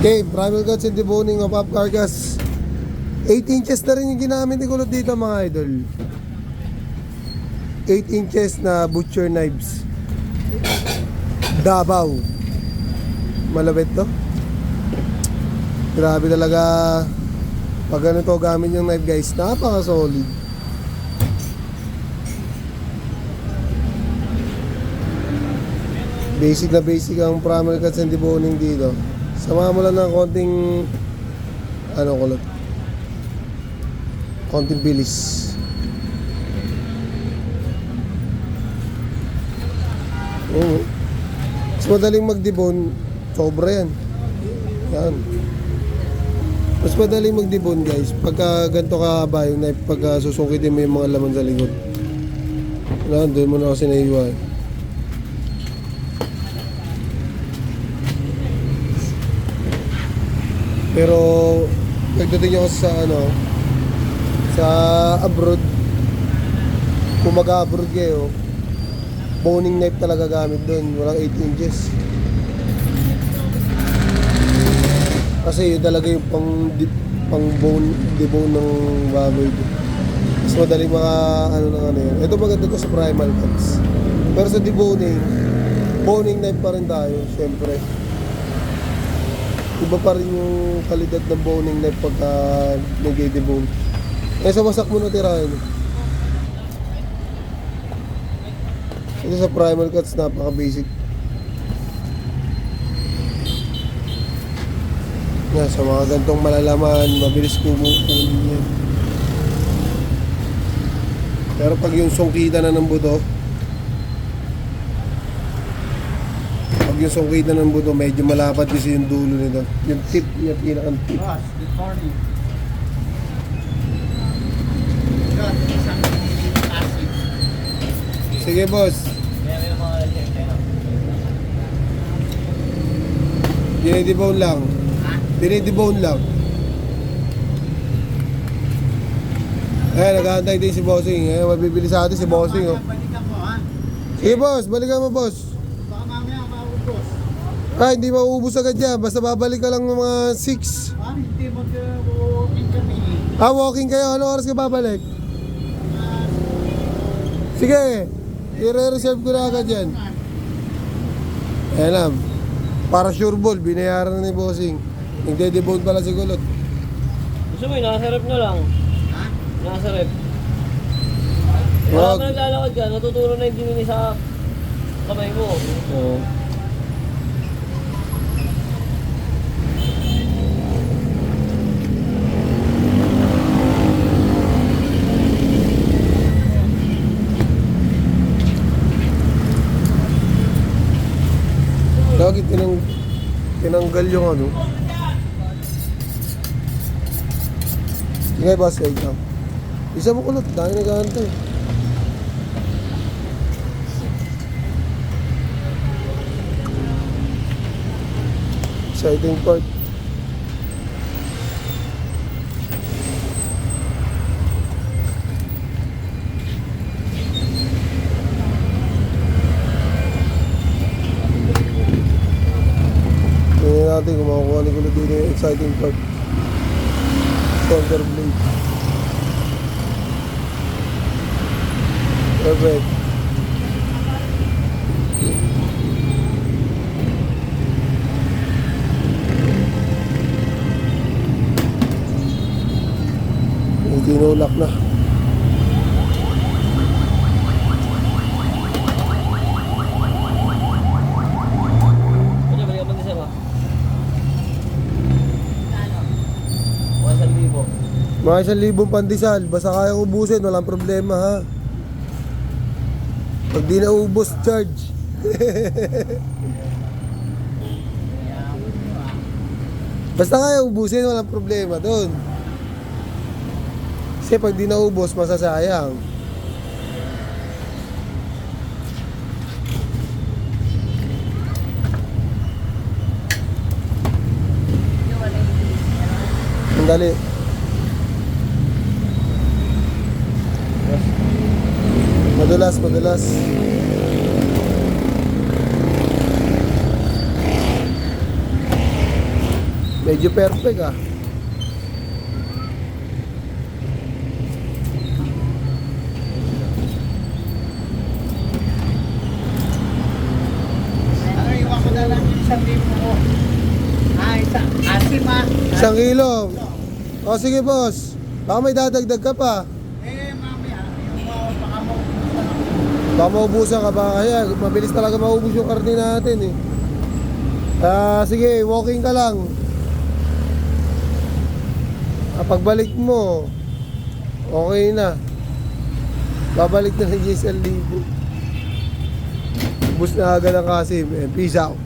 Okay, primal cuts and deboning of up carcass. 8 inches na rin yung ginamit ni Kulot dito mga idol. 8 inches na butcher knives. Davao. Malapit to. Grabe talaga. Pag ganito gamit yung knife guys, napaka solid. Basic na basic ang primal cuts and deboning dito. Sama mo lang ng konting Kulot, konting bilis. Oo. Mas madaling mag-debone, sobra yan. Yan. Mas madaling mag-debone guys pagka ganito kahaba yung knife, pagka susungkitin mo yung mga laman sa likod. Yan, doon mo na kasi naiwan. Pero pagdating nyo sa sa abroad, kung mag-abroad kayo, boning knife talaga gamit doon, walang 8 inches. Kasi yun talaga yung pang bone, debone ng baboy. Mas madaling mga yun. Ito maganda to sa primal cuts. Pero sa deboning, boning knife pa rin tayo, syempre. Iba pa rin yung kalidad ng boning knife pagka nag-debone. Sa wasak mo na tirahin. Ito sa primal cuts, napaka-basic. Sa mga gantong malalaman, mabilis kumukunin yan. Pero pag yung sungkita na ng buto, medyo malapad kasi yung dulo nito. Yung tip, yung pinakang tip. Good morning. Sige boss. Dinidebone lang. Dinidebone lang. Nag-aantay din si Bossing. Mabibili sa atin si Bossing. Balikan ko ha. Sige boss, balikan mo boss. Baka mamaya maubos. Hindi mauubos agad yan. Basta babalik ka lang ng mga 6. Hindi mag-walking kami. Walking kayo. Anong oras ka babalik? Sige. I-reserve ko na agad yan. Ayan. Para sure ball, binayaran na ni Bossing. Nagde-debone pala si Kulot. Gusto mo, nasa rep na lang. Ha? Nasa rep. Wag. Wala ka naglalakad ka, natuturo na yung dimini sa kamay mo. Oo. Lagi tinanggal yung Sige boss, wait lang. Isa mo Kulot, dahil nag-aantay. Exciting part. Tingnan natin kung makukuha ni Kulot dito yung exciting part. Shoulder blade. Perfect. Tinulak na. Balikan mo din siya ba? 1,000. Mga 1,000 pandesal, basta kaya ubusin, walang problema ha. Pag di naubos, charge. Basta kaya ubusin, walang problema doon. Kasi pag di naubos, masasayang. Sandali. Madulas, madulas. Medyo perfect ah. Ano, iwan ko na lang yung 1,000 ko. Asim ah. 1 kilo. O sige boss. Baka may dadagdag ka pa. Mamaya, yung baka mo. Baka maubusan ka ba? Kaya mabilis talaga maubos yung karne natin eh. Sige, walking ka lang. Pagbalik mo, okay na. Babalik na ng 1,000. Bus na agad ang Kasim. Peace out.